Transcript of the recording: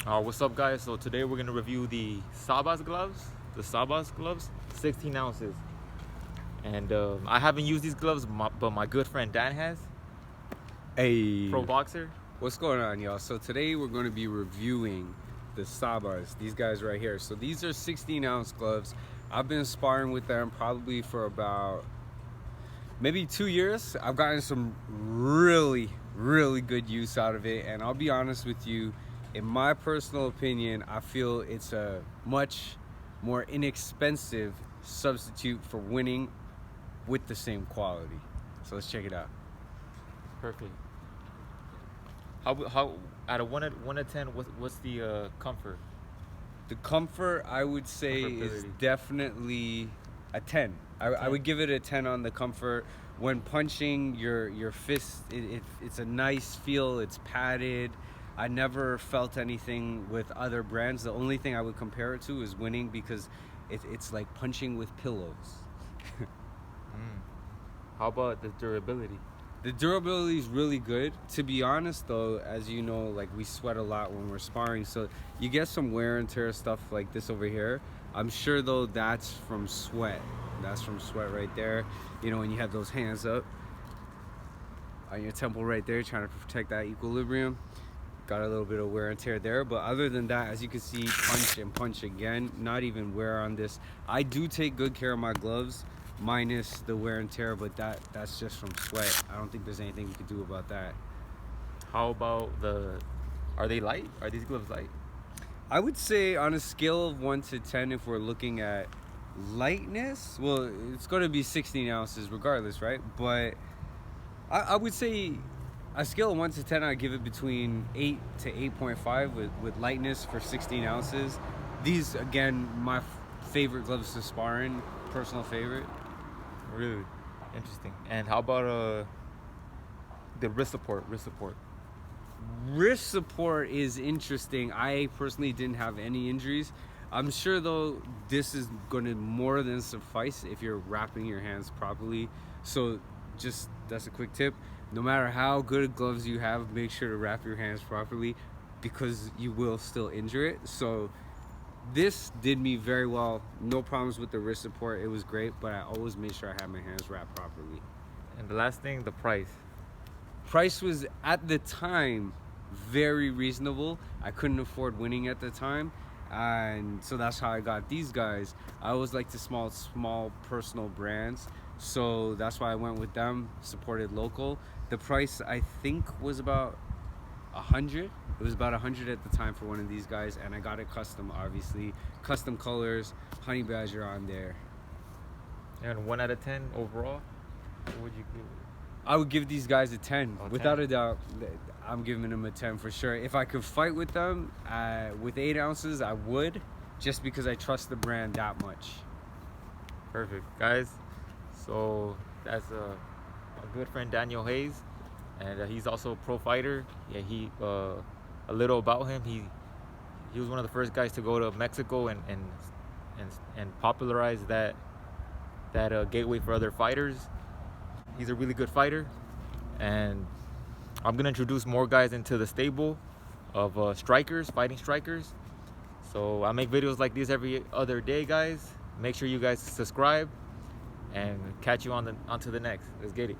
What's up, guys? So today we're gonna review the Sabas gloves, 16 ounces. And I haven't used these gloves, but my good friend Dan has. Hey, Pro boxer. what's going on, y'all? So today we're going to be reviewing the Sabas, these guys right here. So these are 16-ounce gloves. I've been sparring with them probably for about maybe 2 years. I've gotten some really good use out of it, and I'll be honest with you, in my personal opinion, I feel it's a much more inexpensive substitute for winning with the same quality. So let's check it out. Perfect. How out of 1 to 10, what's the comfort? The comfort, I would say, is definitely a 10. I would give it a 10 on the comfort. When punching your fist, it's a nice feel. It's padded. I never felt anything with other brands. The only thing I would compare it to is winning, because it's like punching with pillows. How about the durability? The durability is really good. To be honest, though, as you know, like, we sweat a lot when we're sparring, so you get some wear and tear stuff like this over here. I'm sure, though, that's from sweat. That's from sweat right there. You know, when you have those hands up on your temple right there, trying to protect that equilibrium. Got a little bit of wear and tear there, but other than that, as you can see, punch and punch again. Not even wear on this. I do take good care of my gloves, minus the wear and tear, but that's just from sweat. I don't think there's anything we could do about that. How about are they light? Are these gloves light? I would say on a scale of 1 to 10, if we're looking at lightness, well, it's going to be 16 ounces regardless, right? But I would say a scale of 1 to 10, I'd give it between 8 to 8.5 with lightness for 16 ounces. These, again, my favorite gloves to spar in, personal favorite. Really interesting. And how about the wrist support? Wrist support is interesting. I personally didn't have any injuries. I'm sure, though, this is going to more than suffice if you're wrapping your hands properly. So just, that's a quick tip. No matter how good gloves you have, make sure to wrap your hands properly, because you will still injure it. So this did me very well. No problems with the wrist support. It was great, but I always made sure I had my hands wrapped properly. And the last thing, the price. Price was, at the time, very reasonable. I couldn't afford winning at the time, and so that's how I got these guys. I always like to small personal brands, so that's why I went with them, supported local. The price, I think, was about 100. It was about 100 at the time for one of these guys, and I got it custom, obviously. Custom colors, honey badger on there. And 1 out of 10 overall, what would you give it? I would give these guys a 10. Oh, Without 10. a doubt, I'm giving them a 10 for sure. If I could fight with them with 8 ounces, I would, just because I trust the brand that much. Perfect, guys. So that's a good friend, Daniel Hayes, and he's also a pro fighter. Yeah, a little about him. He was one of the first guys to go to Mexico and popularize that gateway for other fighters. He's a really good fighter, and I'm gonna introduce more guys into the stable of fighting strikers. So I make videos like these every other day, guys. Make sure you guys subscribe, and catch you onto the next. Let's get it.